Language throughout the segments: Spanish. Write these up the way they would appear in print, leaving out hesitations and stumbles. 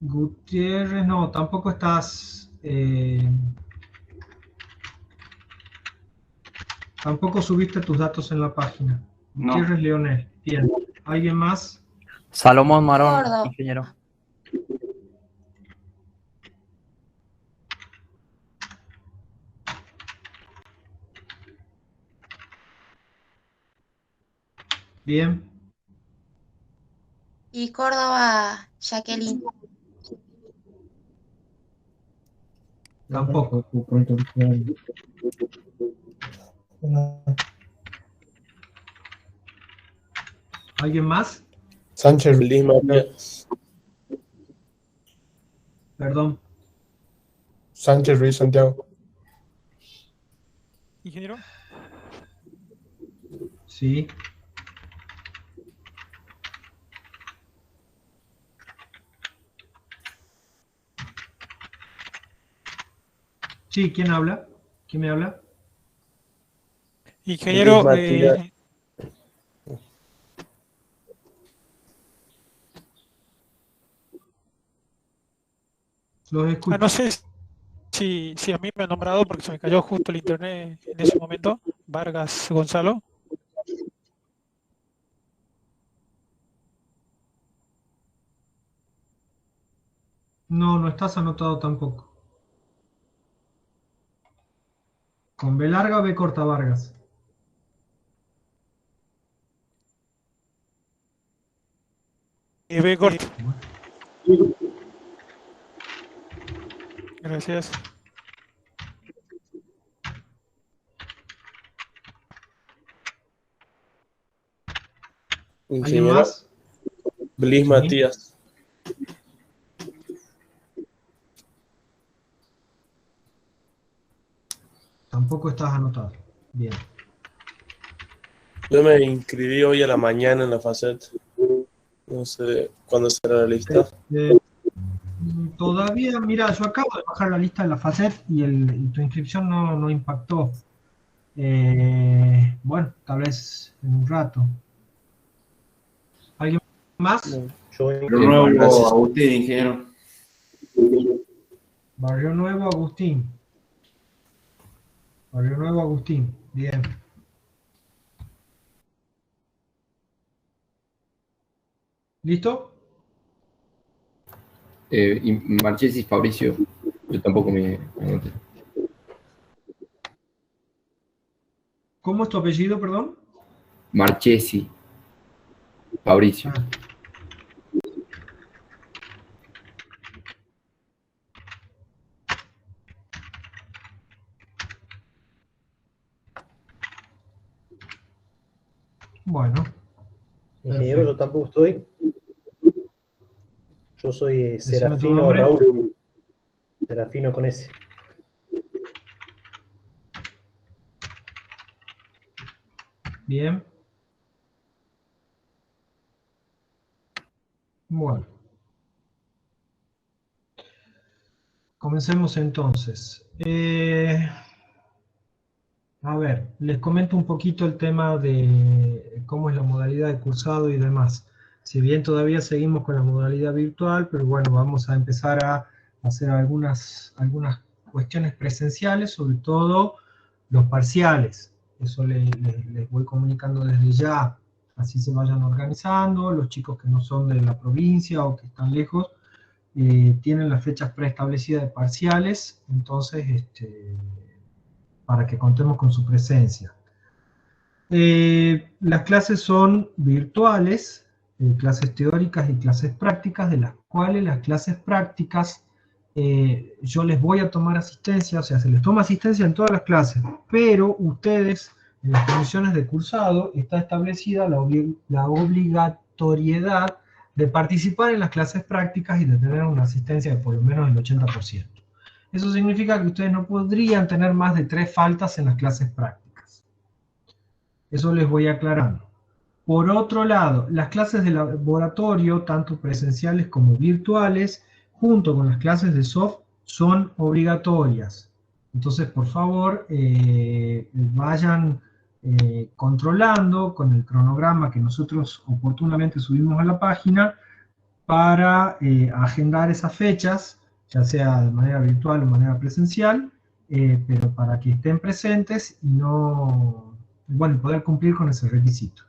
Gutiérrez, no, tampoco estás... tampoco subiste tus datos en la página. No. Gutiérrez Leonel. Bien. ¿Alguien más? Salomón Marón, Córdoba. ingeniero. Bien. Y Córdoba, Jacqueline. Tampoco. ¿Alguien más? Sánchez Luis Matías. Perdón. Sánchez Ruiz Santiago. Ingeniero. Sí. Sí, ¿quién habla? ¿Quién me habla? Ingeniero. Matías. Los escucho. No sé si a mí me han nombrado porque se me cayó justo el internet en ese momento. Vargas Gonzalo. No, no estás anotado tampoco. ¿Con B larga o B corta Vargas? B corto. Gracias. ¿Alguien Ingeniero más? Luis Sí. Matías. Tampoco estás anotado. Bien. Yo me inscribí hoy a la mañana en la FACET. No sé cuándo será la lista. Todavía, mira, yo acabo de bajar la lista de la FACET y tu inscripción no impactó. Bueno, tal vez en un rato. ¿Alguien más? Barrio Nuevo, Agustín, ingeniero. Barrio Nuevo, Agustín. Barrio Nuevo, Agustín. Bien. ¿Listo? Y Marchesi Fabricio, yo tampoco me anoté. ¿Cómo es tu apellido, perdón? Marchesi Fabricio. Ah. Bueno. Ingeniero, yo tampoco estoy. Yo soy Decime tu Serafino nombre. Raúl. Serafino con S. Bien. Bueno. Comencemos entonces. A ver, les comento un poquito el tema de cómo es la modalidad de cursado y demás. Si bien todavía seguimos con la modalidad virtual, pero bueno, vamos a empezar a hacer algunas cuestiones presenciales, sobre todo los parciales. Eso les voy comunicando desde ya, así se vayan organizando. Los chicos que no son de la provincia o que están lejos, tienen las fechas preestablecidas de parciales, entonces, para que contemos con su presencia. Las clases son virtuales, clases teóricas y clases prácticas, de las cuales las clases prácticas yo les voy a tomar asistencia, o sea, se les toma asistencia en todas las clases, pero ustedes, en las condiciones de cursado, está establecida la obligatoriedad de participar en las clases prácticas y de tener una asistencia de por lo menos el 80%. Eso significa que ustedes no podrían tener más de 3 faltas en las clases prácticas. Eso les voy aclarando. Por otro lado, las clases de laboratorio, tanto presenciales como virtuales, junto con las clases de soft, son obligatorias. Entonces, por favor, vayan controlando con el cronograma que nosotros oportunamente subimos a la página, para agendar esas fechas, ya sea de manera virtual o de manera presencial, pero para que estén presentes y no, bueno, poder cumplir con ese requisito.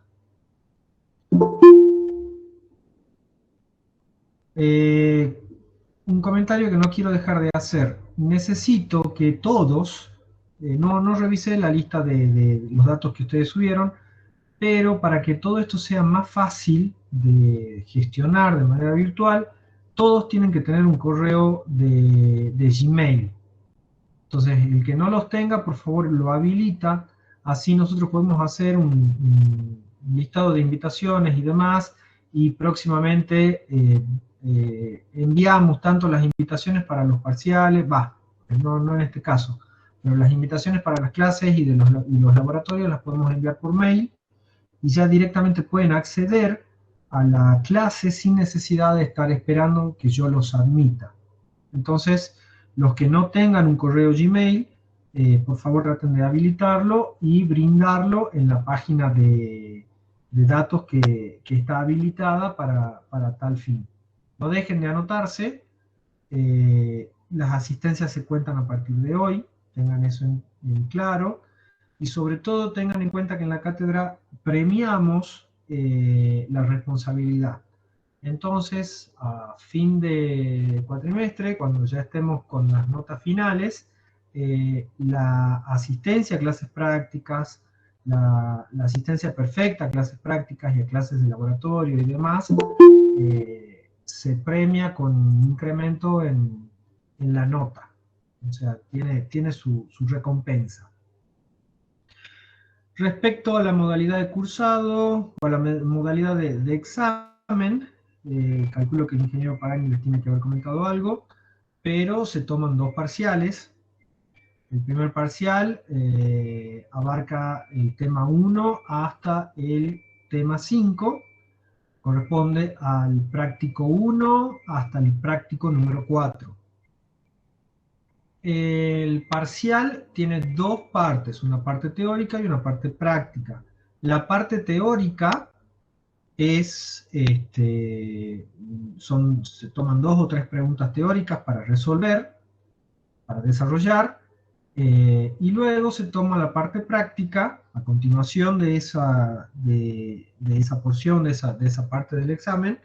Un comentario que no quiero dejar de hacer. Necesito que todos, no revisé la lista de los datos que ustedes subieron, pero para que todo esto sea más fácil de gestionar de manera virtual, todos tienen que tener un correo de Gmail. Entonces, el que no los tenga, por favor, lo habilita. Así nosotros podemos hacer un listado de invitaciones y demás, y próximamente enviamos tanto las invitaciones para los parciales, no en este caso, pero las invitaciones para las clases y los laboratorios las podemos enviar por mail, y ya directamente pueden acceder a la clase sin necesidad de estar esperando que yo los admita. Entonces, los que no tengan un correo Gmail, por favor traten de habilitarlo y brindarlo en la página de datos que está habilitada para tal fin. No dejen de anotarse, las asistencias se cuentan a partir de hoy, tengan eso en claro, y sobre todo tengan en cuenta que en la cátedra premiamos la responsabilidad. Entonces, a fin de cuatrimestre, cuando ya estemos con las notas finales, la asistencia a clases prácticas, la asistencia perfecta a clases prácticas y a clases de laboratorio y demás, se premia con un incremento en la nota. O sea, tiene su recompensa. Respecto a la modalidad de cursado, o a la modalidad de examen, calculo que el ingeniero Pagani les tiene que haber comentado algo, pero se toman dos parciales. El primer parcial abarca el tema 1 hasta el tema 5, corresponde al práctico 1 hasta el práctico número 4. El parcial tiene dos partes, una parte teórica y una parte práctica. La parte teórica es, se toman 2 o 3 preguntas teóricas para resolver, para desarrollar, y luego se toma la parte práctica a continuación de esa porción, de esa parte del examen,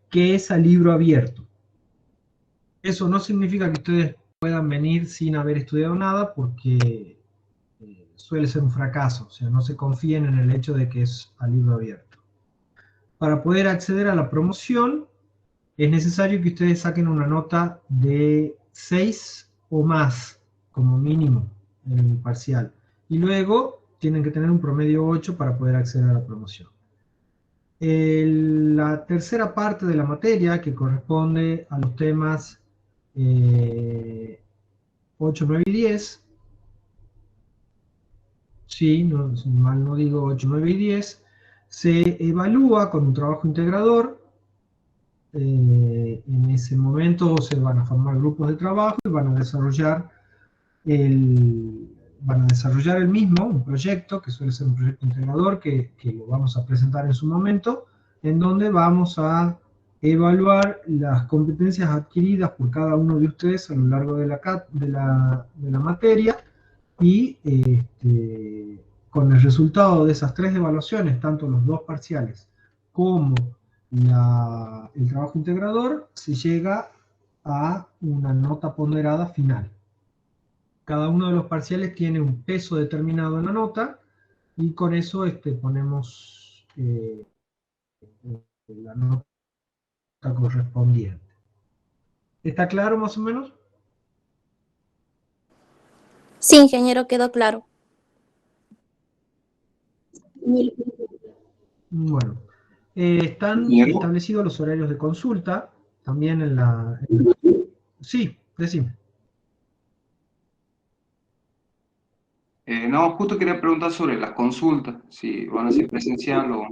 que es a libro abierto. Eso no significa que ustedes puedan venir sin haber estudiado nada, porque suele ser un fracaso, o sea, no se confíen en el hecho de que es a libro abierto. Para poder acceder a la promoción, es necesario que ustedes saquen una nota de 6 o más, como mínimo, en el parcial. Y luego tienen que tener un promedio 8 para poder acceder a la promoción. La tercera parte de la materia, que corresponde a los temas 8, 9 y 10, sí, mal no digo 8, 9 y 10, se evalúa con un trabajo integrador. En ese momento se van a formar grupos de trabajo y van a desarrollar el mismo, un proyecto, que suele ser un proyecto integrador, que lo vamos a presentar en su momento, en donde vamos a evaluar las competencias adquiridas por cada uno de ustedes a lo largo de la materia, y con el resultado de esas 3 evaluaciones, tanto los 2 parciales como el trabajo integrador, se llega a una nota ponderada final. Cada uno de los parciales tiene un peso determinado en la nota, y con eso ponemos la nota correspondiente. ¿Está claro más o menos? Sí, ingeniero, quedó claro. Bueno, están establecidos los horarios de consulta, también en la... Sí, decime. No, justo quería preguntar sobre las consultas, si van a ser presencial o...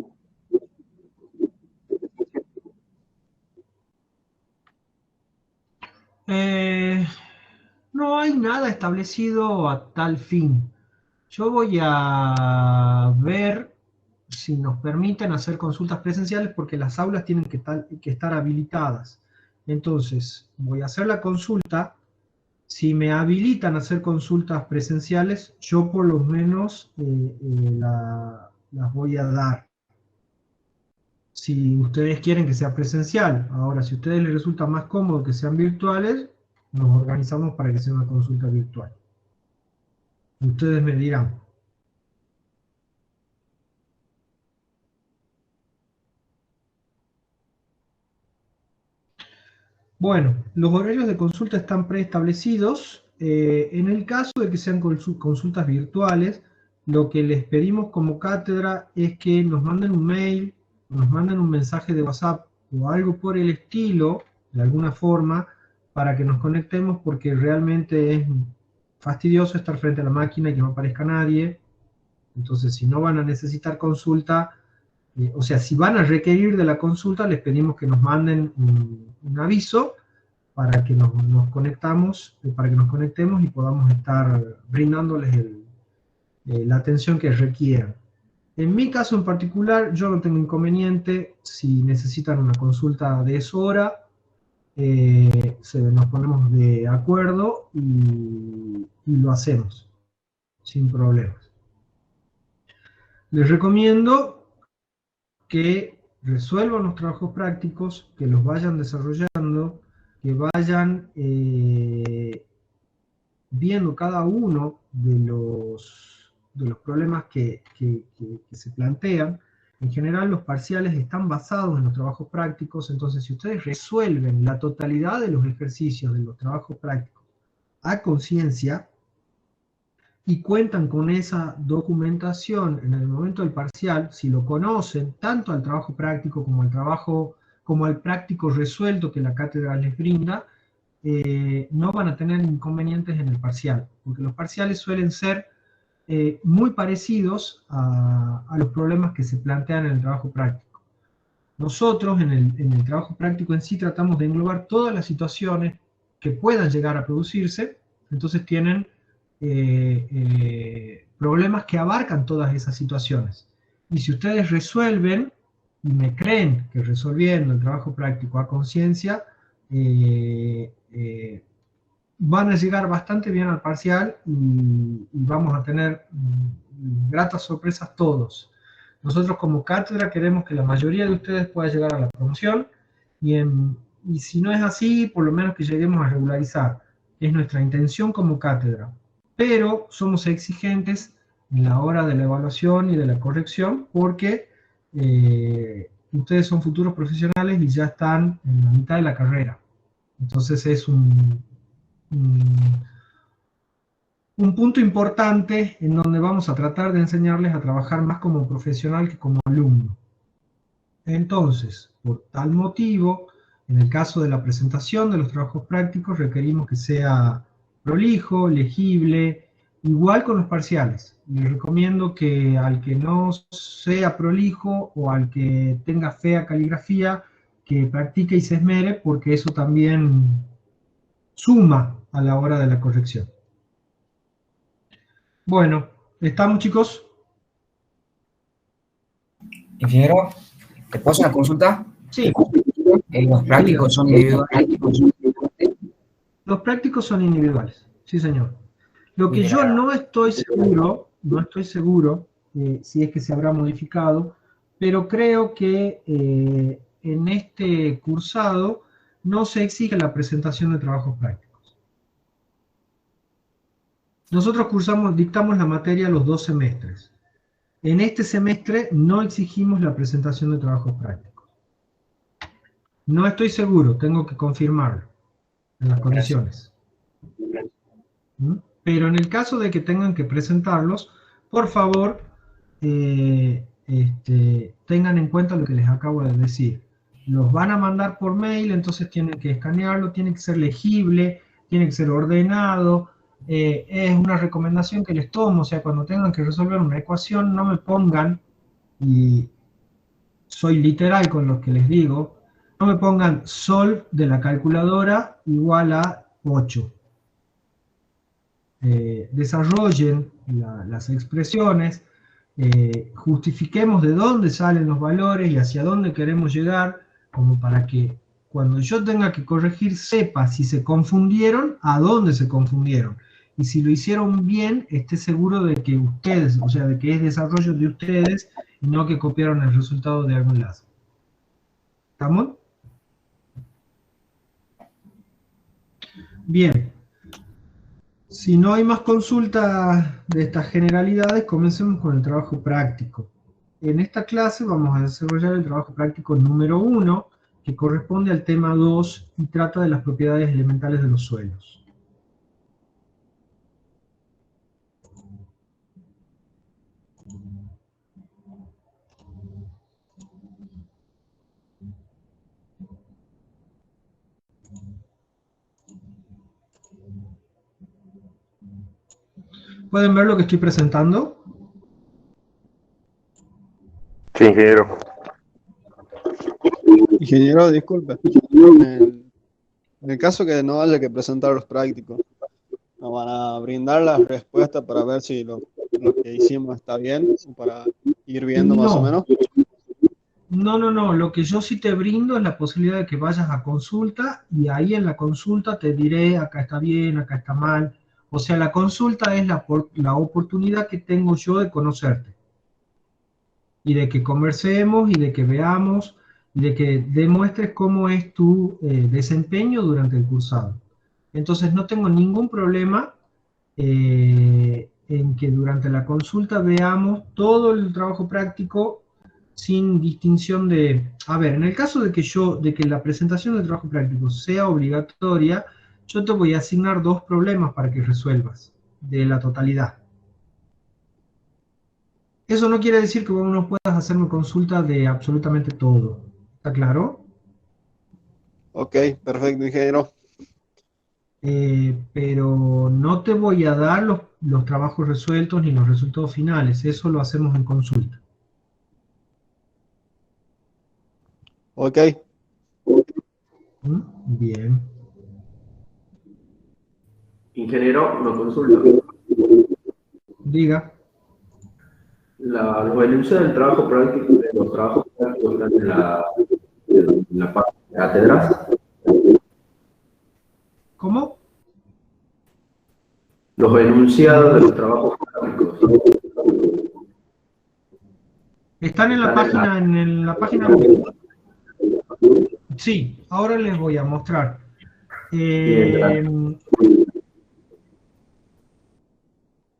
No hay nada establecido a tal fin. Yo voy a ver si nos permiten hacer consultas presenciales, porque las aulas tienen que estar habilitadas. Entonces, voy a hacer la consulta. Si me habilitan a hacer consultas presenciales, yo por lo menos las voy a dar. Si ustedes quieren que sea presencial, ahora si a ustedes les resulta más cómodo que sean virtuales, nos organizamos para que sea una consulta virtual. Ustedes me dirán. Bueno, los horarios de consulta están preestablecidos. En el caso de que sean consultas virtuales, lo que les pedimos como cátedra es que nos manden un mail, nos manden un mensaje de WhatsApp o algo por el estilo, de alguna forma, para que nos conectemos, porque realmente es fastidioso estar frente a la máquina y que no aparezca nadie. Entonces, si no van a necesitar consulta, o sea, si van a requerir de la consulta, les pedimos que nos manden un aviso para que nos conectemos y podamos estar brindándoles la atención que requieran. En mi caso en particular, yo no tengo inconveniente. Si necesitan una consulta de hora, nos ponemos de acuerdo y lo hacemos sin problemas. Les recomiendo que resuelvan los trabajos prácticos, que los vayan desarrollando, que vayan viendo cada uno de los problemas que se plantean. En general los parciales están basados en los trabajos prácticos, entonces si ustedes resuelven la totalidad de los ejercicios de los trabajos prácticos a conciencia, y cuentan con esa documentación en el momento del parcial, si lo conocen, tanto al trabajo práctico como al práctico resuelto que la cátedra les brinda, no van a tener inconvenientes en el parcial, porque los parciales suelen ser muy parecidos a los problemas que se plantean en el trabajo práctico. Nosotros en el trabajo práctico en sí tratamos de englobar todas las situaciones que puedan llegar a producirse, entonces tienen problemas que abarcan todas esas situaciones. Y si ustedes resuelven, y me creen que resolviendo el trabajo práctico a conciencia, van a llegar bastante bien al parcial y vamos a tener gratas sorpresas todos. Nosotros como cátedra queremos que la mayoría de ustedes pueda llegar a la promoción, y si no es así, por lo menos que lleguemos a regularizar. Es nuestra intención como cátedra. Pero somos exigentes en la hora de la evaluación y de la corrección, porque ustedes son futuros profesionales y ya están en la mitad de la carrera. Entonces es un punto importante en donde vamos a tratar de enseñarles a trabajar más como profesional que como alumno. Entonces, por tal motivo, en el caso de la presentación de los trabajos prácticos, requerimos que sea prolijo, legible, igual con los parciales. Les recomiendo que al que no sea prolijo o al que tenga fea caligrafía, que practique y se esmere, porque eso también suma a la hora de la corrección. Bueno, ¿estamos, chicos? Ingeniero, ¿te puedo hacer una consulta? Sí. ¿Los prácticos son individuales? Los prácticos son individuales, sí señor. Lo que yo no estoy seguro si es que se habrá modificado, pero creo que en este cursado no se exige la presentación de trabajos prácticos. Nosotros dictamos la materia los 2 semestres. En este semestre no exigimos la presentación de trabajos prácticos. No estoy seguro, tengo que confirmarlo en las condiciones. Pero en el caso de que tengan que presentarlos, por favor, tengan en cuenta lo que les acabo de decir. Los van a mandar por mail, entonces tienen que escanearlo, tiene que ser legible, tiene que ser ordenado. Es una recomendación que les tomo, o sea, cuando tengan que resolver una ecuación, no me pongan, y soy literal con lo que les digo, no me pongan sol de la calculadora igual a 8. Desarrollen las expresiones, justifiquemos de dónde salen los valores y hacia dónde queremos llegar, como para que cuando yo tenga que corregir sepa si se confundieron, a dónde se confundieron. Y si lo hicieron bien, esté seguro de que ustedes, o sea, de que es desarrollo de ustedes y no que copiaron el resultado de algún lado. ¿Estamos? Bien. Si no hay más consultas de estas generalidades, comencemos con el trabajo práctico. En esta clase vamos a desarrollar el trabajo práctico número 1, que corresponde al tema 2 y trata de las propiedades elementales de los suelos. ¿Pueden ver lo que estoy presentando? Sí, ingeniero. Ingeniero, disculpe. En el caso que no haya que presentar los prácticos, ¿nos van a brindar las respuestas para ver si lo que hicimos está bien? Para ir viendo más o menos. No. Lo que yo sí te brindo es la posibilidad de que vayas a consulta y ahí en la consulta te diré acá está bien, acá está mal. O sea, la consulta es la oportunidad que tengo yo de conocerte. Y de que conversemos y de que veamos y de que demuestres cómo es tu desempeño durante el cursado. Entonces no tengo ningún problema en que durante la consulta veamos todo el trabajo práctico sin distinción de... A ver, en el caso de que la presentación del trabajo práctico sea obligatoria, yo te voy a asignar 2 problemas para que resuelvas, de la totalidad. Eso no quiere decir que vos no puedas hacerme consulta de absolutamente todo. ¿Está claro? Ok, perfecto, ingeniero. Pero no te voy a dar los trabajos resueltos ni los resultados finales. Eso lo hacemos en consulta. Ok. Bien. Ingeniero, una consulta. Diga. Los enunciados del trabajo práctico de los trabajos prácticos están en la parte de cátedras. ¿Cómo? Los enunciados de los trabajos prácticos. ¿Están en la página, en la página web? Sí, ahora les voy a mostrar.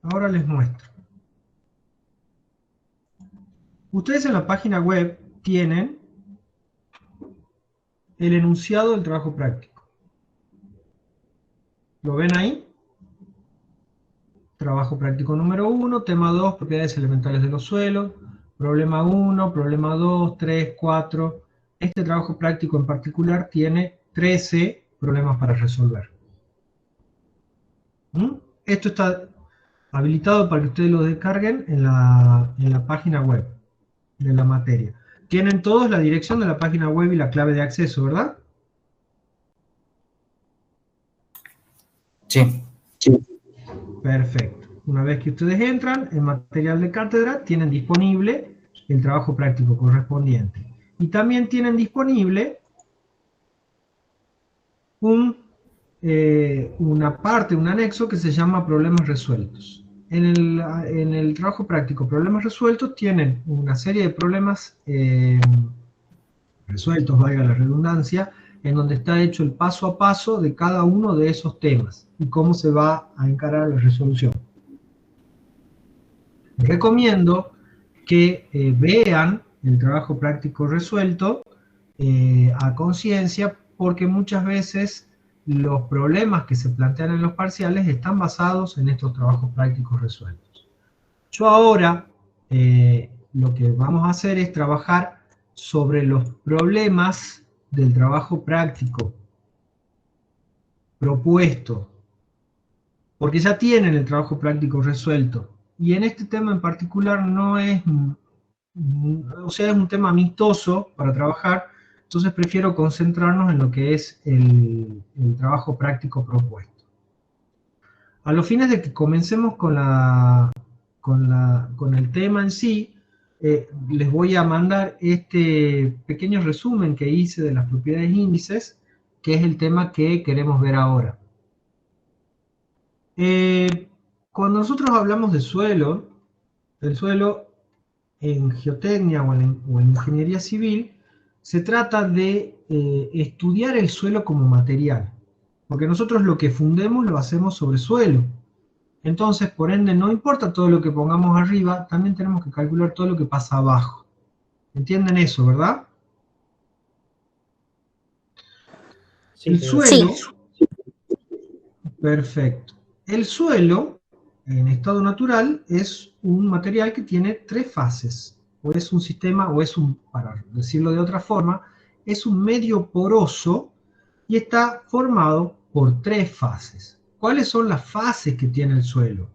Ahora les muestro. Ustedes en la página web tienen el enunciado del trabajo práctico. ¿Lo ven ahí? Trabajo práctico número 1, tema 2, propiedades elementales de los suelos, problema 1, problema 2, 3, 4. Este trabajo práctico en particular tiene 13 problemas para resolver. Esto está habilitado para que ustedes lo descarguen en la página web de la materia. Tienen todos la dirección de la página web y la clave de acceso, ¿verdad? Sí. Perfecto. Una vez que ustedes entran, en material de cátedra tienen disponible el trabajo práctico correspondiente. Y también tienen disponible una parte, un anexo que se llama problemas resueltos. En el trabajo práctico problemas resueltos tienen una serie de problemas resueltos, valga la redundancia, en donde está hecho el paso a paso de cada uno de esos temas y cómo se va a encarar la resolución. Recomiendo que vean el trabajo práctico resuelto a conciencia, porque muchas veces los problemas que se plantean en los parciales están basados en estos trabajos prácticos resueltos. Yo ahora lo que vamos a hacer es trabajar sobre los problemas del trabajo práctico propuesto, porque ya tienen el trabajo práctico resuelto. Y en este tema en particular no es, o sea, es un tema amistoso para trabajar, entonces prefiero concentrarnos en lo que es el trabajo práctico propuesto. A los fines de que comencemos con la con el tema en sí, les voy a mandar este pequeño resumen que hice de las propiedades índices, que es el tema que queremos ver ahora. Cuando nosotros hablamos de suelo, el suelo en geotecnia o en ingeniería civil, se trata de estudiar el suelo como material, porque nosotros lo que fundemos lo hacemos sobre suelo. Entonces, por ende, no importa todo lo que pongamos arriba, también tenemos que calcular todo lo que pasa abajo. ¿Entienden eso, verdad? Sí, el señor. suelo, Sí. perfecto. El suelo, en estado natural, es un material que tiene 3 fases. O es un sistema, o es un, para decirlo de otra forma, es un medio poroso y está formado por 3 fases. ¿Cuáles son las fases que tiene el suelo?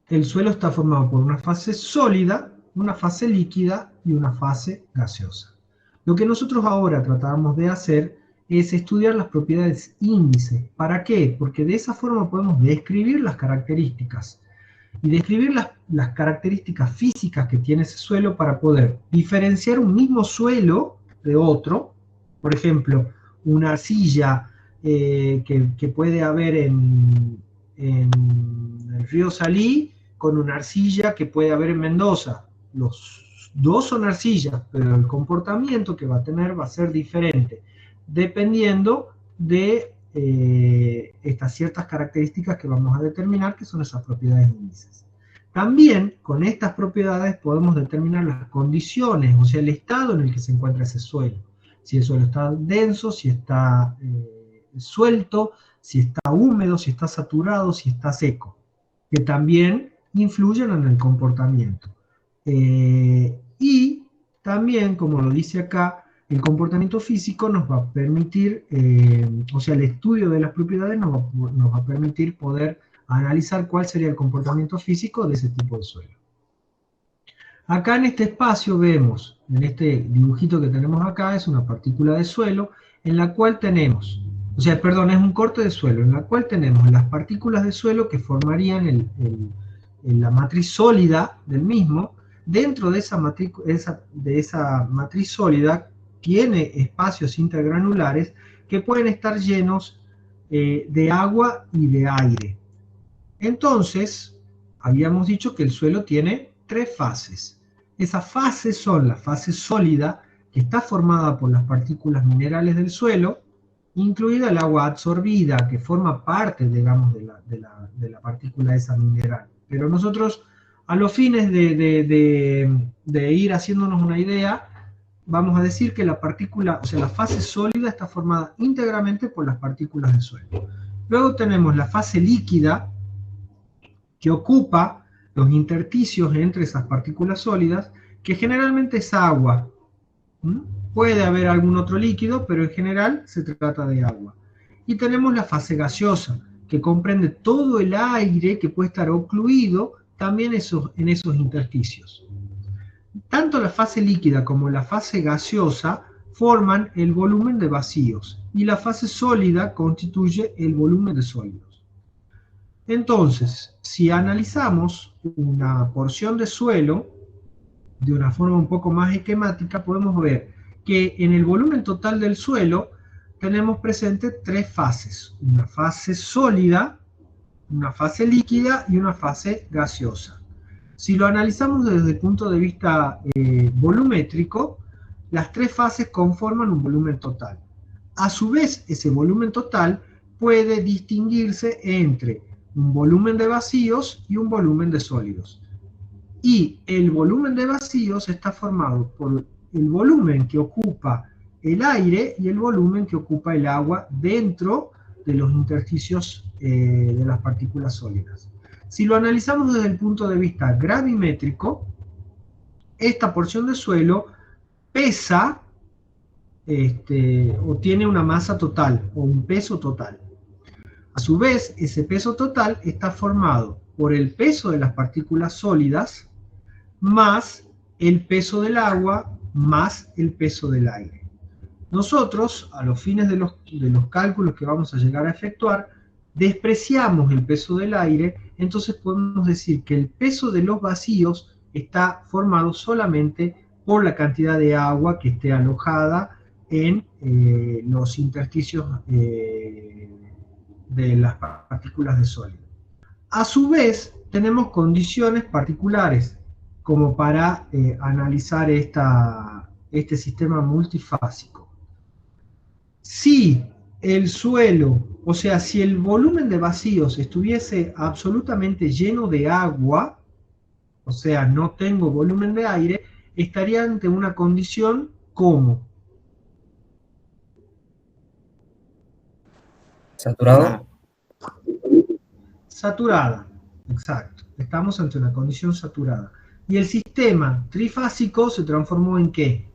El suelo está formado por una fase sólida, una fase líquida y una fase gaseosa. Lo que nosotros ahora tratamos de hacer es estudiar las propiedades índice. ¿Para qué? Porque de esa forma podemos describir las características. Y describir las características físicas que tiene ese suelo para poder diferenciar un mismo suelo de otro. Por ejemplo, una arcilla que puede haber en el río Salí con una arcilla que puede haber en Mendoza. Los dos son arcillas, pero el comportamiento que va a tener va a ser diferente, dependiendo de estas ciertas características que vamos a determinar, que son esas propiedades índices. También, con estas propiedades podemos determinar las condiciones, o sea, el estado en el que se encuentra ese suelo. Si el suelo está denso, si está suelto, si está húmedo, si está saturado, si está seco, que también influyen en el comportamiento. Y también, como lo dice acá, el comportamiento físico nos va a permitir, o sea, el estudio de las propiedades nos va a permitir poder analizar cuál sería el comportamiento físico de ese tipo de suelo. Acá en este espacio vemos, en este dibujito que tenemos acá, es una partícula de suelo, en la cual tenemos, o sea, perdón, es un corte de suelo, en la cual tenemos las partículas de suelo que formarían la matriz sólida del mismo. Dentro de esa matriz sólida tiene espacios intergranulares que pueden estar llenos de agua y de aire. Entonces, habíamos dicho que el suelo tiene 3 fases. Esas fases son la fase sólida, que está formada por las partículas minerales del suelo, incluida el agua absorbida, que forma parte, digamos, de la partícula esa mineral. Pero nosotros, a los fines de ir haciéndonos una idea, vamos a decir que la partícula, o sea, la fase sólida está formada íntegramente por las partículas del suelo. Luego tenemos la fase líquida, que ocupa los intersticios entre esas partículas sólidas, que generalmente es agua. Puede haber algún otro líquido, pero en general se trata de agua. Y tenemos la fase gaseosa, que comprende todo el aire que puede estar ocluido también en esos intersticios. Tanto la fase líquida como la fase gaseosa forman el volumen de vacíos, y la fase sólida constituye el volumen de sólidos. Entonces, si analizamos una porción de suelo de una forma un poco más esquemática, podemos ver que en el volumen total del suelo tenemos presente 3 fases: una fase sólida, una fase líquida y una fase gaseosa. Si lo analizamos desde el punto de vista volumétrico, las 3 fases conforman un volumen total. A su vez, ese volumen total puede distinguirse entre un volumen de vacíos y un volumen de sólidos. Y el volumen de vacíos está formado por el volumen que ocupa el aire y el volumen que ocupa el agua dentro de los intersticios de las partículas sólidas. Si lo analizamos desde el punto de vista gravimétrico, esta porción de suelo pesa o tiene una masa total o un peso total. A su vez, ese peso total está formado por el peso de las partículas sólidas más el peso del agua más el peso del aire. Nosotros, a los fines de los cálculos que vamos a llegar a efectuar, despreciamos el peso del aire, entonces podemos decir que el peso de los vacíos está formado solamente por la cantidad de agua que esté alojada en los intersticios de las partículas de sólido. A su vez, tenemos condiciones particulares como para analizar este sistema multifásico. Si el suelo, o sea, si el volumen de vacíos estuviese absolutamente lleno de agua, o sea, no tengo volumen de aire, estaría ante una condición como ¿saturado? saturada, exacto. Estamos ante una condición saturada. ¿Y el sistema trifásico se transformó en qué?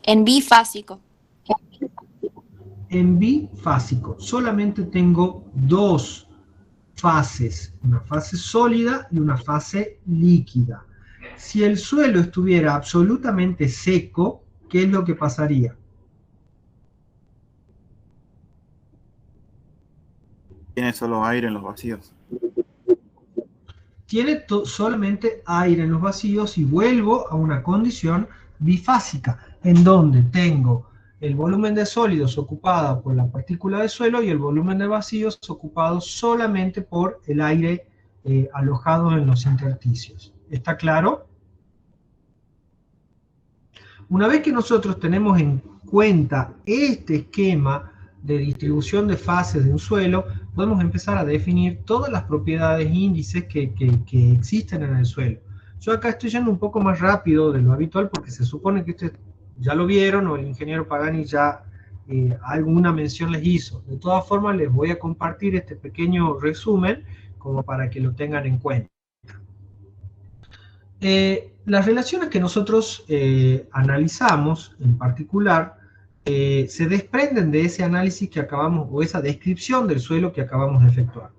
En bifásico. En bifásico. Solamente tengo dos fases, una fase sólida y una fase líquida. Si el suelo estuviera absolutamente seco, ¿qué es lo que pasaría? Tiene solo aire en los vacíos. Tiene solamente aire en los vacíos y vuelvo a una condición bifásica, en donde tengo el volumen de sólidos ocupado por la partícula de suelo y el volumen de vacíos ocupado solamente por el aire alojado en los intersticios. ¿Está claro? Una vez que nosotros tenemos en cuenta este esquema de distribución de fases de un suelo, podemos empezar a definir todas las propiedades índices que existen en el suelo. Yo acá estoy yendo un poco más rápido de lo habitual porque se supone que ustedes ya lo vieron o el ingeniero Pagani ya alguna mención les hizo. De todas formas les voy a compartir este pequeño resumen como para que lo tengan en cuenta. Las relaciones que nosotros analizamos en particular se desprenden de ese análisis que acabamos, o esa descripción del suelo que acabamos de efectuar.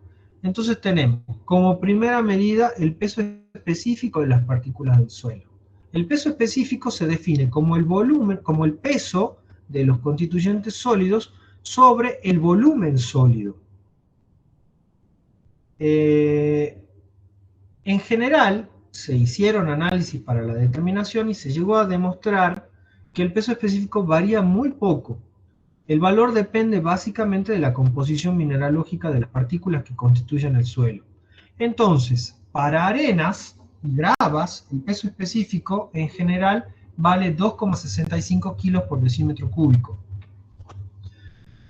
Entonces tenemos como primera medida el peso específico de las partículas del suelo. El peso específico se define como el volumen, como el peso de los constituyentes sólidos sobre el volumen sólido. En general, se hicieron análisis para la determinación y se llegó a demostrar que el peso específico varía muy poco. El valor depende básicamente de la composición mineralógica de las partículas que constituyen el suelo. Entonces, para arenas y gravas, el peso específico en general vale 2,65 kilos por decímetro cúbico.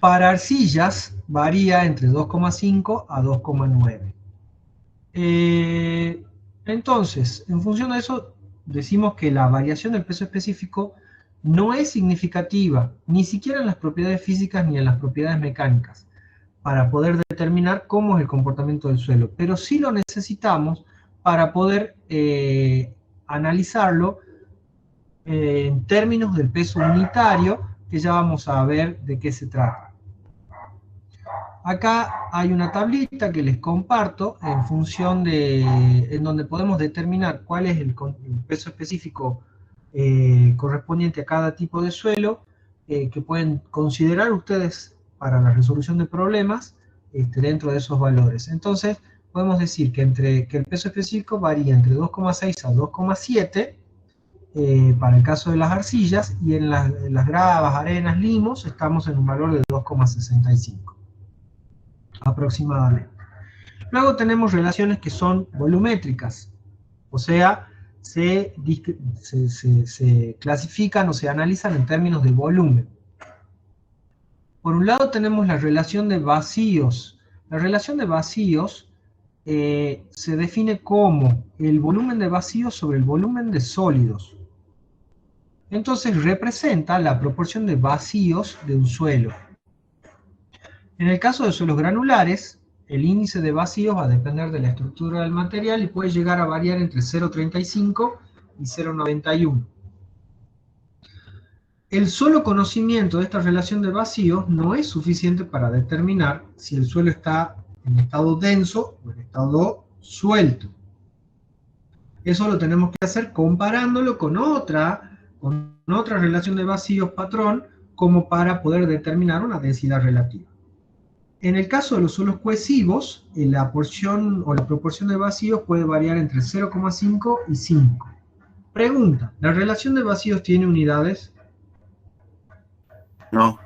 Para arcillas varía entre 2,5 a 2,9. Entonces, en función de eso, decimos que la variación del peso específico no es significativa, ni siquiera en las propiedades físicas ni en las propiedades mecánicas, para poder determinar cómo es el comportamiento del suelo, pero sí lo necesitamos para poder analizarlo en términos del peso unitario, que ya vamos a ver de qué se trata. Acá hay una tablita que les comparto en función de, en donde podemos determinar cuál es el peso específico correspondiente a cada tipo de suelo, que pueden considerar ustedes para la resolución de problemas dentro de esos valores. Entonces, podemos decir que el peso específico varía entre 2,6 a 2,7 para el caso de las arcillas, y en las gravas, arenas, limos, estamos en un valor de 2,65 aproximadamente. Luego tenemos relaciones que son volumétricas, o sea, se clasifican o se analizan en términos de volumen. Por un lado tenemos la relación de vacíos. La relación de vacíos se define como el volumen de vacíos sobre el volumen de sólidos. Entonces representa la proporción de vacíos de un suelo. En el caso de suelos granulares, el índice de vacíos va a depender de la estructura del material y puede llegar a variar entre 0,35 y 0,91. El solo conocimiento de esta relación de vacíos no es suficiente para determinar si el suelo está en estado denso o en estado suelto. Eso lo tenemos que hacer comparándolo con otra relación de vacíos patrón, como para poder determinar una densidad relativa. En el caso de los suelos cohesivos, la porción o la proporción de vacíos puede variar entre 0,5 y 5. Pregunta, ¿la relación de vacíos tiene unidades? No.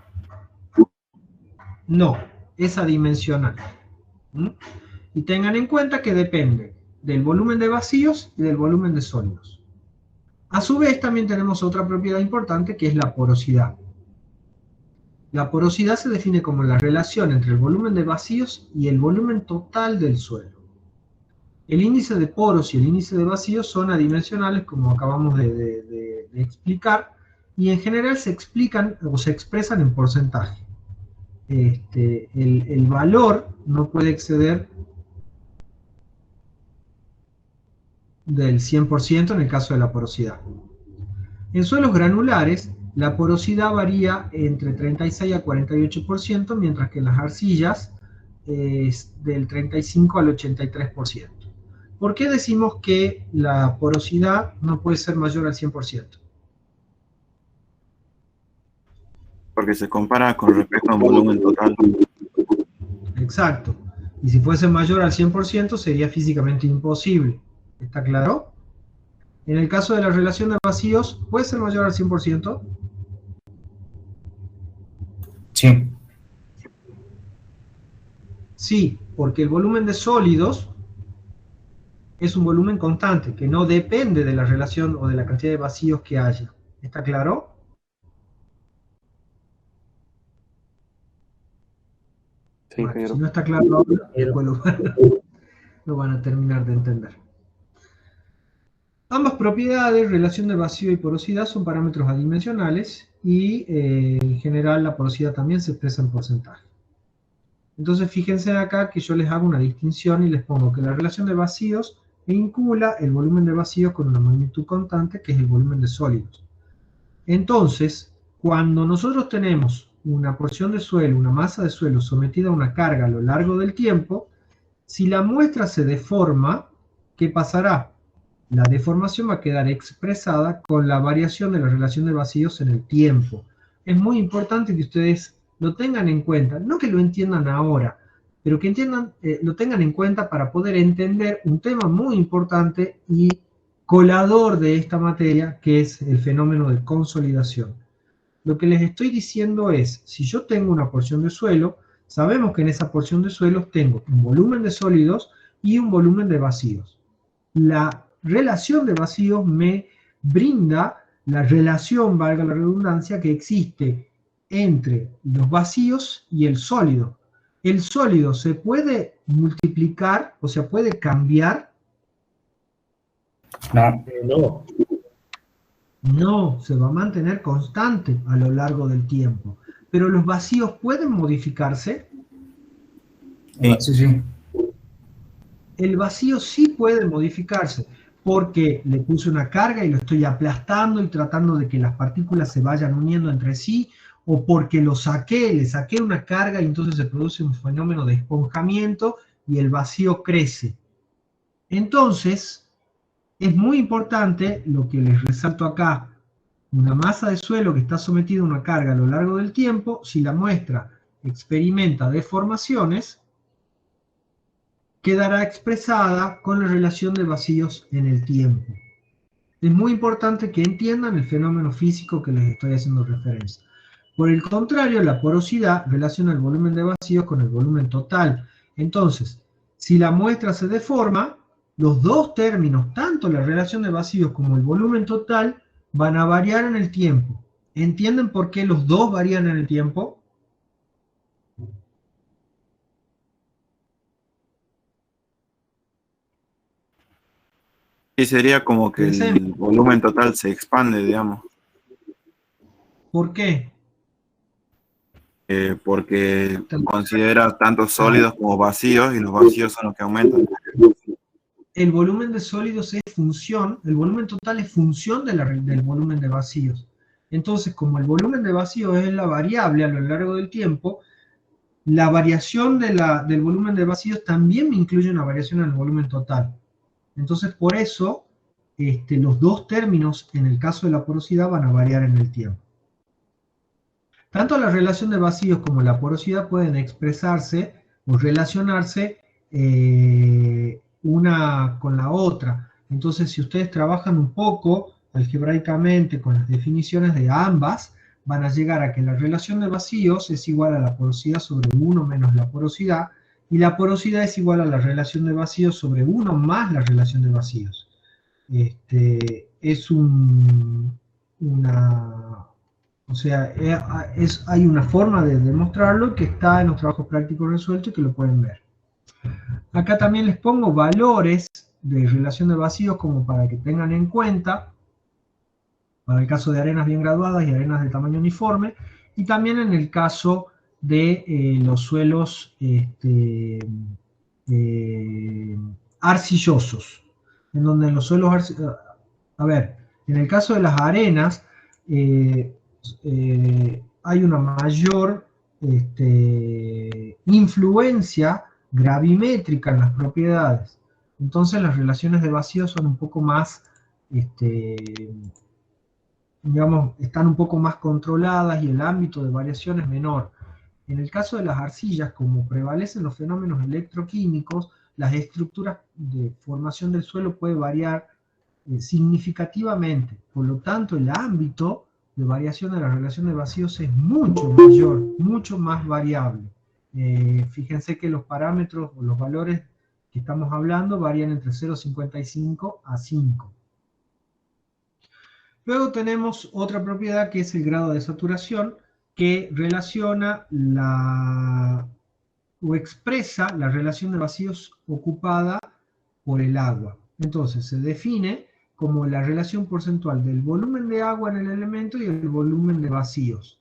No, es adimensional. Y tengan en cuenta que depende del volumen de vacíos y del volumen de sólidos. A su vez también tenemos otra propiedad importante que es la porosidad. La porosidad se define como la relación entre el volumen de vacíos y el volumen total del suelo. El índice de poros y el índice de vacíos son adimensionales, como acabamos de explicar, y en general se explican o se expresan en porcentaje. El valor no puede exceder del 100% en el caso de la porosidad. En suelos granulares, la porosidad varía entre 36 a 48%, mientras que en las arcillas es del 35 al 83%. ¿Por qué decimos que la porosidad no puede ser mayor al 100%? Porque se compara con respecto a un volumen total. Exacto. Y si fuese mayor al 100% sería físicamente imposible. ¿Está claro? En el caso de la relación de vacíos, ¿puede ser mayor al 100%? Sí. Sí, porque el volumen de sólidos es un volumen constante, que no depende de la relación o de la cantidad de vacíos que haya. ¿Está claro? Sí, bueno, si no está claro ahora, después lo van a terminar de entender. Ambas propiedades, relación de vacío y porosidad, son parámetros adimensionales y en general la porosidad también se expresa en porcentaje. Entonces fíjense acá que yo les hago una distinción y les pongo que la relación de vacíos vincula el volumen de vacíos con una magnitud constante que es el volumen de sólidos. Entonces, cuando nosotros tenemos una porción de suelo, una masa de suelo sometida a una carga a lo largo del tiempo, si la muestra se deforma, ¿qué pasará? La deformación va a quedar expresada con la variación de la relación de vacíos en el tiempo. Es muy importante que ustedes lo tengan en cuenta, no que lo entiendan ahora, pero que lo tengan en cuenta para poder entender un tema muy importante y colador de esta materia, que es el fenómeno de consolidación. Lo que les estoy diciendo es, si yo tengo una porción de suelo, sabemos que en esa porción de suelos tengo un volumen de sólidos y un volumen de vacíos. La relación de vacíos me brinda la relación, valga la redundancia, que existe entre los vacíos y el sólido. ¿El sólido se puede multiplicar, o sea, puede cambiar? No. No, se va a mantener constante a lo largo del tiempo. ¿Pero los vacíos pueden modificarse? Sí. El vacío sí puede modificarse, porque le puse una carga y lo estoy aplastando y tratando de que las partículas se vayan uniendo entre sí, o porque le saqué una carga y entonces se produce un fenómeno de esponjamiento y el vacío crece. Entonces, es muy importante lo que les resalto acá. Una masa de suelo que está sometida a una carga a lo largo del tiempo, si la muestra experimenta deformaciones, quedará expresada con la relación de vacíos en el tiempo. Es muy importante que entiendan el fenómeno físico que les estoy haciendo referencia. Por el contrario, la porosidad relaciona el volumen de vacíos con el volumen total. Entonces, si la muestra se deforma, los dos términos, tanto la relación de vacíos como el volumen total, van a variar en el tiempo. ¿Entienden por qué los dos varían en el tiempo? Y sería como que el volumen total se expande, digamos. ¿Por qué? Porque considera tanto sólidos como vacíos y los vacíos son los que aumentan. El volumen de sólidos es función, el volumen total es función del volumen de vacíos. Entonces, como el volumen de vacíos es la variable a lo largo del tiempo, la variación del volumen de vacíos también me incluye una variación en el volumen total. Entonces, por eso, los dos términos, en el caso de la porosidad, van a variar en el tiempo. Tanto la relación de vacíos como la porosidad pueden expresarse o relacionarse una con la otra. Entonces, si ustedes trabajan un poco algebraicamente con las definiciones de ambas, van a llegar a que la relación de vacíos es igual a la porosidad sobre 1 menos la porosidad, y la porosidad es igual a la relación de vacíos sobre 1 más la relación de vacíos. Hay una forma de demostrarlo que está en los trabajos prácticos resueltos y que lo pueden ver. Acá también les pongo valores de relación de vacíos como para que tengan en cuenta, para el caso de arenas bien graduadas y arenas de tamaño uniforme, y también en el caso de los suelos arcillosos, en donde en los suelos en el caso de las arenas hay una mayor influencia gravimétrica en las propiedades. Entonces las relaciones de vacío son un poco más, digamos, están un poco más controladas y el ámbito de variación es menor. En el caso de las arcillas, como prevalecen los fenómenos electroquímicos, las estructuras de formación del suelo puede variar significativamente. Por lo tanto, el ámbito de variación de la relación de vacíos es mucho mayor, mucho más variable. Fíjense que los parámetros o los valores que estamos hablando varían entre 0,55 a 5. Luego tenemos otra propiedad que es el grado de saturación, que relaciona o expresa la relación de vacíos ocupada por el agua. Entonces se define como la relación porcentual del volumen de agua en el elemento y el volumen de vacíos.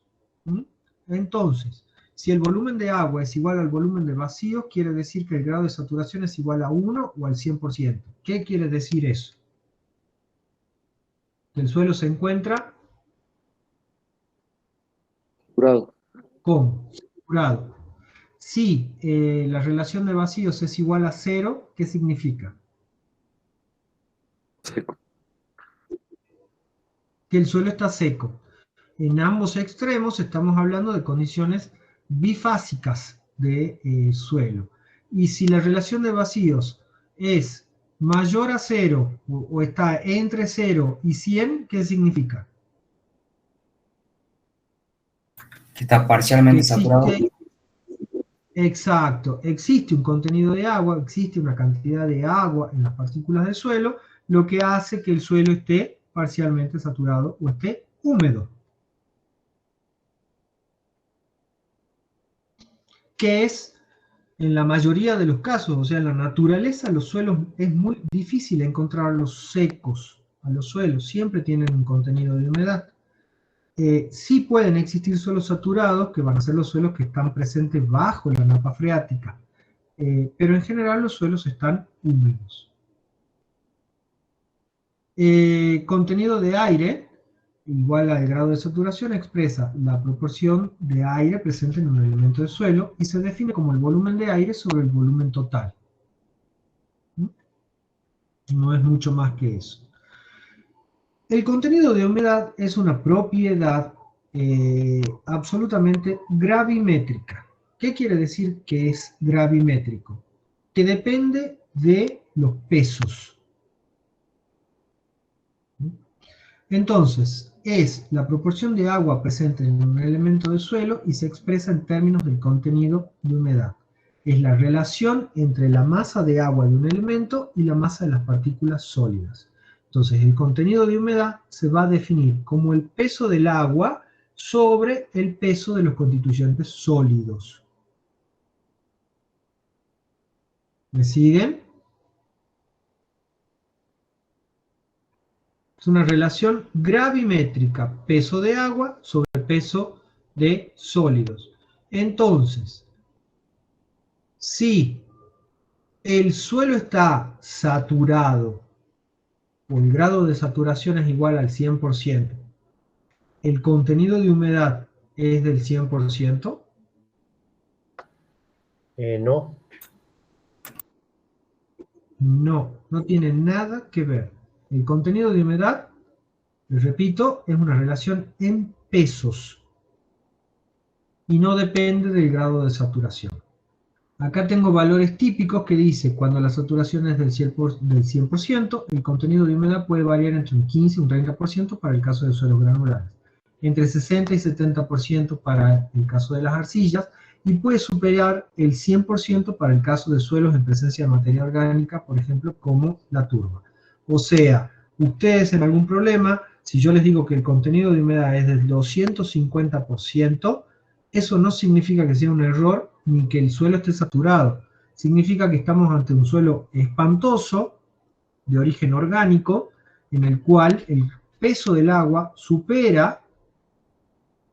Entonces, si el volumen de agua es igual al volumen de vacíos, quiere decir que el grado de saturación es igual a 1 o al 100%. ¿Qué quiere decir eso? El suelo se encuentra saturado. ¿Cómo? Saturado. Si la relación de vacíos es igual a 0, ¿qué significa? Seco. Que el suelo está seco. En ambos extremos estamos hablando de condiciones bifásicas de suelo. Y si la relación de vacíos es mayor a 0 o está entre 0 y 100, ¿qué significa? Que está parcialmente saturado. Exacto, existe un contenido de agua, existe una cantidad de agua en las partículas del suelo, lo que hace que el suelo esté parcialmente saturado o esté húmedo. Que es en la mayoría de los casos, o sea, en la naturaleza los suelos es muy difícil encontrarlos secos a los suelos, siempre tienen un contenido de humedad. Sí pueden existir suelos saturados, que van a ser los suelos que están presentes bajo la napa freática, pero en general los suelos están húmedos. Contenido de aire, igual al grado de saturación, expresa la proporción de aire presente en un elemento de suelo y se define como el volumen de aire sobre el volumen total. No es mucho más que eso. El contenido de humedad es una propiedad absolutamente gravimétrica. ¿Qué quiere decir que es gravimétrico? Que depende de los pesos. Entonces, es la proporción de agua presente en un elemento de suelo y se expresa en términos del contenido de humedad. Es la relación entre la masa de agua de un elemento y la masa de las partículas sólidas. Entonces, el contenido de humedad se va a definir como el peso del agua sobre el peso de los constituyentes sólidos. ¿Me siguen? Es una relación gravimétrica, peso de agua sobre peso de sólidos. Entonces, si el suelo está saturado, o el grado de saturación es igual al 100%, ¿el contenido de humedad es del 100%? No. No, no tiene nada que ver. El contenido de humedad, les repito, es una relación en pesos. y no depende del grado de saturación. Acá tengo valores típicos que dice cuando la saturación es del 100%, el contenido de humedad puede variar entre un 15 y un 30% para el caso de suelos granulares, entre 60 y 70% para el caso de las arcillas, y puede superar el 100% para el caso de suelos en presencia de materia orgánica, por ejemplo, como la turba. O sea, ustedes en algún problema, si yo les digo que el contenido de humedad es del 250%, eso no significa que sea un error ni que el suelo esté saturado. Significa que estamos ante un suelo espantoso, de origen orgánico, en el cual el peso del agua supera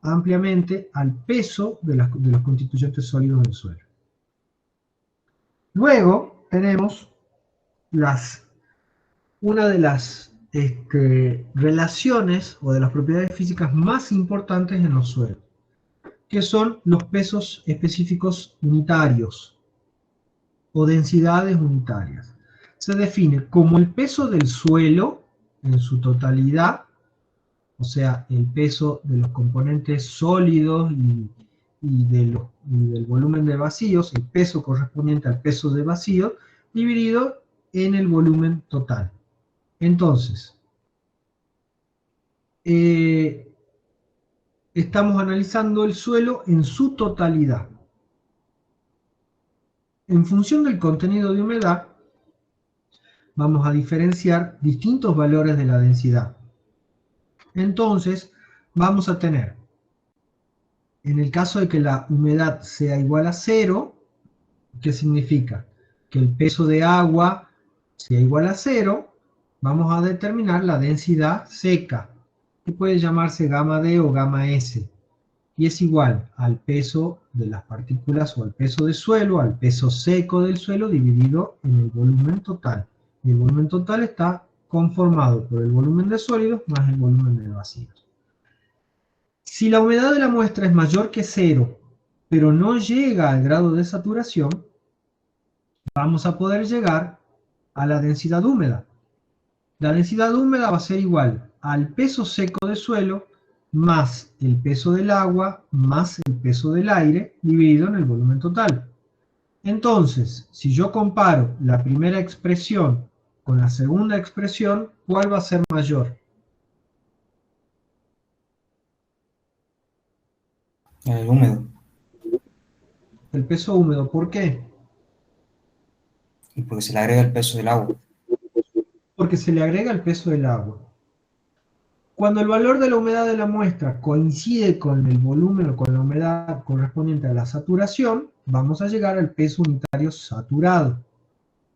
ampliamente al peso de los constituyentes sólidos del suelo. Luego tenemos una de las relaciones o de las propiedades físicas más importantes en los suelos, que son los pesos específicos unitarios o densidades unitarias. Se define como el peso del suelo en su totalidad, o sea, el peso de los componentes sólidos y del volumen de vacíos, el peso correspondiente al peso de vacío, dividido en el volumen total. Entonces, estamos analizando el suelo en su totalidad. En función del contenido de humedad, vamos a diferenciar distintos valores de la densidad. Entonces, vamos a tener, en el caso de que la humedad sea igual a 0, ¿qué significa? Que el peso de agua sea igual a 0, vamos a determinar la densidad seca, que puede llamarse gamma D o gamma S, y es igual al peso de las partículas o al peso del suelo, al peso seco del suelo dividido en el volumen total. Y el volumen total está conformado por el volumen de sólidos más el volumen de vacíos. Si la humedad de la muestra es mayor que 0, pero no llega al grado de saturación, vamos a poder llegar a la densidad húmeda. La densidad húmeda va a ser igual al peso seco del suelo más el peso del agua más el peso del aire dividido en el volumen total. Entonces, si yo comparo la primera expresión con la segunda expresión, ¿cuál va a ser mayor? El húmedo. El peso húmedo, ¿por qué? Y porque se le agrega el peso del agua. Porque se le agrega el peso del agua. Cuando el valor de la humedad de la muestra coincide con el volumen o con la humedad correspondiente a la saturación, vamos a llegar al peso unitario saturado,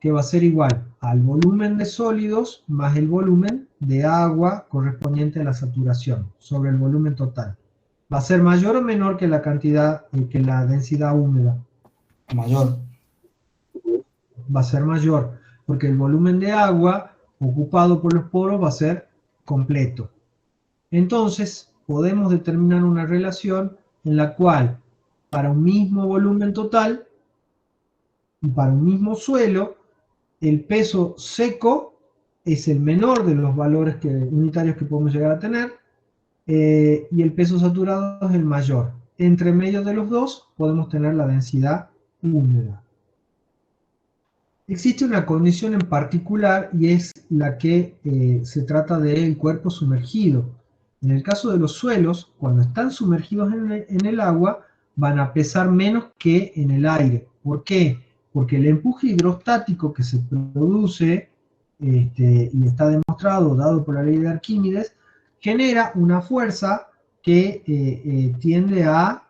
que va a ser igual al volumen de sólidos más el volumen de agua correspondiente a la saturación sobre el volumen total. ¿Va a ser mayor o menor que la cantidad, que la densidad húmeda? Mayor. Va a ser mayor, porque el volumen de agua ocupado por los poros va a ser completo. Entonces, podemos determinar una relación en la cual, para un mismo volumen total, y para un mismo suelo, el peso seco es el menor de los valores unitarios que podemos llegar a tener, y el peso saturado es el mayor. Entre medio de los dos podemos tener la densidad húmeda. Existe una condición en particular y es la que se trata del cuerpo sumergido. En el caso de los suelos, cuando están sumergidos en el agua, van a pesar menos que en el aire. ¿Por qué? Porque el empuje hidrostático que se produce, y está demostrado, dado por la ley de Arquímedes, genera una fuerza que tiende a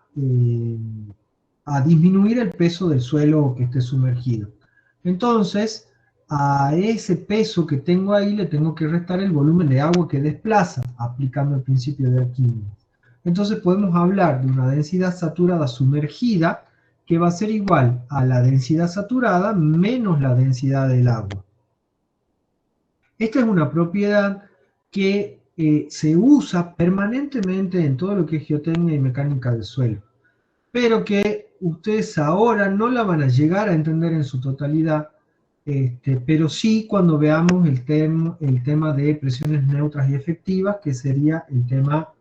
disminuir el peso del suelo que esté sumergido. Entonces, a ese peso que tengo ahí le tengo que restar el volumen de agua que desplaza, aplicando el principio de Arquímedes. Entonces podemos hablar de una densidad saturada sumergida que va a ser igual a la densidad saturada menos la densidad del agua. Esta es una propiedad que se usa permanentemente en todo lo que es geotecnia y mecánica del suelo, pero que ustedes ahora no la van a llegar a entender en su totalidad, pero sí cuando veamos el tema de presiones neutras y efectivas, que sería el tema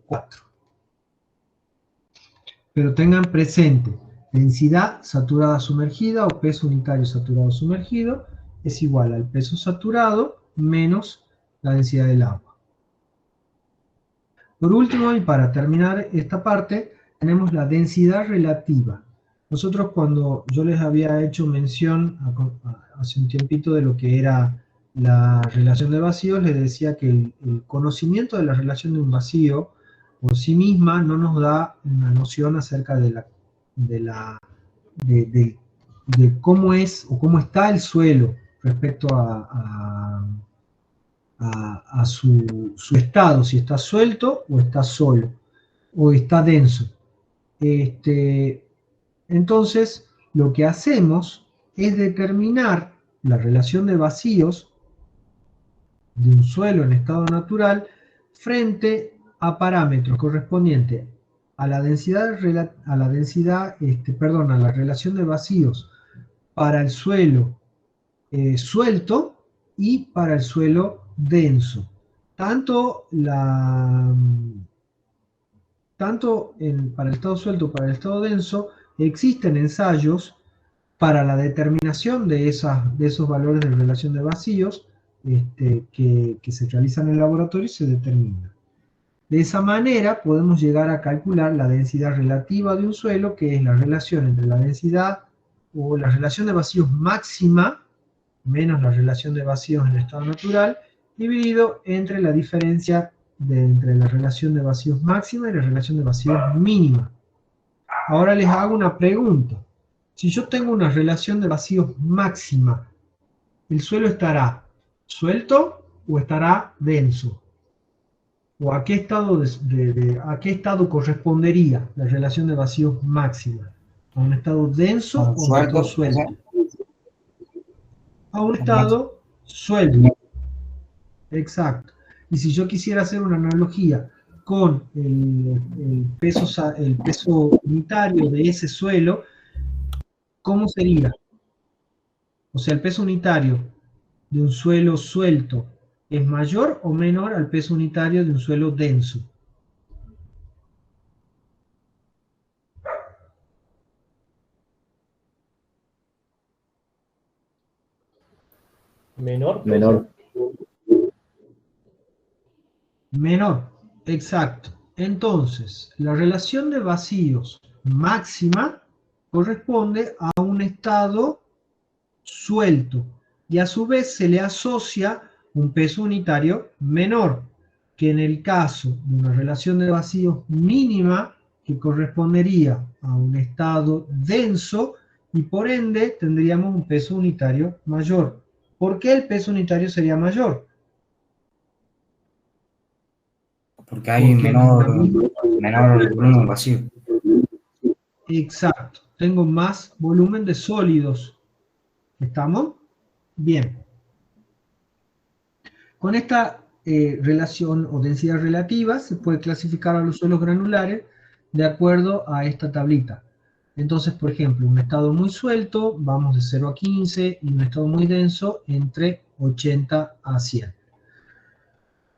4. Pero tengan presente, densidad saturada sumergida o peso unitario saturado sumergido es igual al peso saturado menos la densidad del agua. Por último, y para terminar esta parte, tenemos la densidad relativa. Nosotros cuando yo les había hecho mención hace un tiempito de lo que era la relación de vacíos, les decía que el conocimiento de la relación de un vacío por sí misma no nos da una noción acerca de cómo es o cómo está el suelo respecto a su estado, si está suelto o está solo, o está denso. Entonces, lo que hacemos es determinar la relación de vacíos de un suelo en estado natural frente a parámetros correspondientes a la relación de vacíos para el suelo suelto y para el suelo denso. Tanto para el estado suelto como para el estado denso existen ensayos para la determinación de esos valores de relación de vacíos que se realizan en el laboratorio y se determinan. De esa manera podemos llegar a calcular la densidad relativa de un suelo, que es la relación entre la densidad o la relación de vacíos máxima menos la relación de vacíos en estado natural, dividido entre la diferencia entre la relación de vacíos máxima y la relación de vacíos mínima. Ahora les hago una pregunta. Si yo tengo una relación de vacíos máxima, ¿el suelo estará suelto o estará denso? ¿O a qué estado correspondería la relación de vacíos máxima? ¿A un estado denso o a un estado suelto? A un estado suelto. Exacto. Y si yo quisiera hacer una analogía con el peso unitario de ese suelo, ¿cómo sería? O sea, el peso unitario de un suelo suelto es mayor o menor al peso unitario de un suelo denso. Menor. Menor, exacto. Entonces, la relación de vacíos máxima corresponde a un estado suelto y a su vez se le asocia un peso unitario menor, que en el caso de una relación de vacíos mínima, que correspondería a un estado denso, y por ende tendríamos un peso unitario mayor. ¿Por qué el peso unitario sería mayor? Porque hay menor volumen vacío. Exacto. Tengo más volumen de sólidos. ¿Estamos? Bien. Con esta relación o densidad relativa se puede clasificar a los suelos granulares de acuerdo a esta tablita. Entonces, por ejemplo, un estado muy suelto, vamos de 0 a 15, y un estado muy denso entre 80 a 100.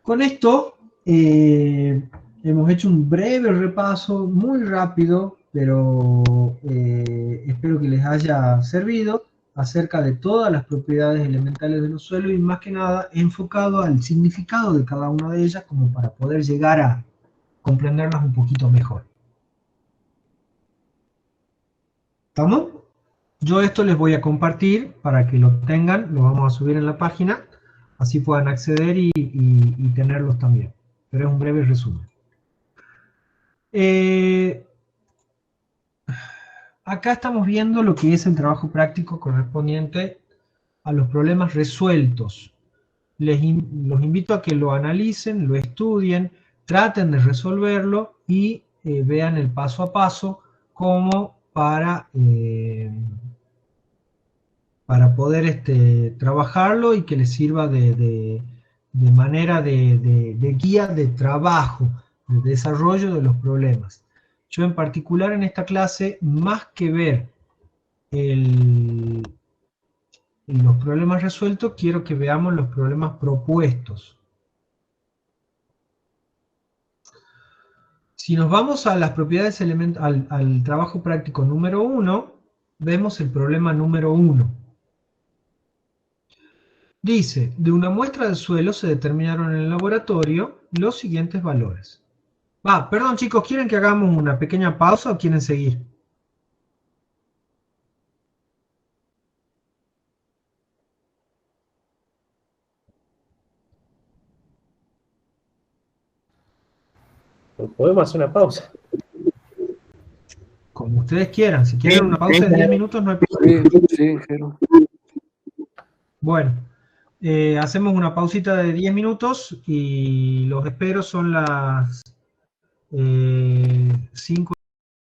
Con esto hemos hecho un breve repaso, muy rápido, pero espero que les haya servido, acerca de todas las propiedades elementales de los suelos y más que nada enfocado al significado de cada una de ellas como para poder llegar a comprenderlas un poquito mejor. ¿Estamos? Yo esto les voy a compartir para que lo tengan, lo vamos a subir en la página, así puedan acceder y tenerlos también. Pero es un breve resumen. Acá estamos viendo lo que es el trabajo práctico correspondiente a los problemas resueltos. Los invito a que lo analicen, lo estudien, traten de resolverlo y vean el paso a paso como para poder trabajarlo y que les sirva de manera de guía de trabajo, de desarrollo de los problemas. Yo en particular en esta clase, más que ver los problemas resueltos, quiero que veamos los problemas propuestos. Si nos vamos a las propiedades al trabajo práctico número 1, vemos el problema número 1. Dice, de una muestra del suelo se determinaron en el laboratorio los siguientes valores. Perdón chicos, ¿quieren que hagamos una pequeña pausa o quieren seguir? Podemos hacer una pausa. Como ustedes quieran. Si quieren una pausa de 10 minutos, no hay problema. Sí, Jero. Bueno, hacemos una pausita de 10 minutos y los espero, son las 5.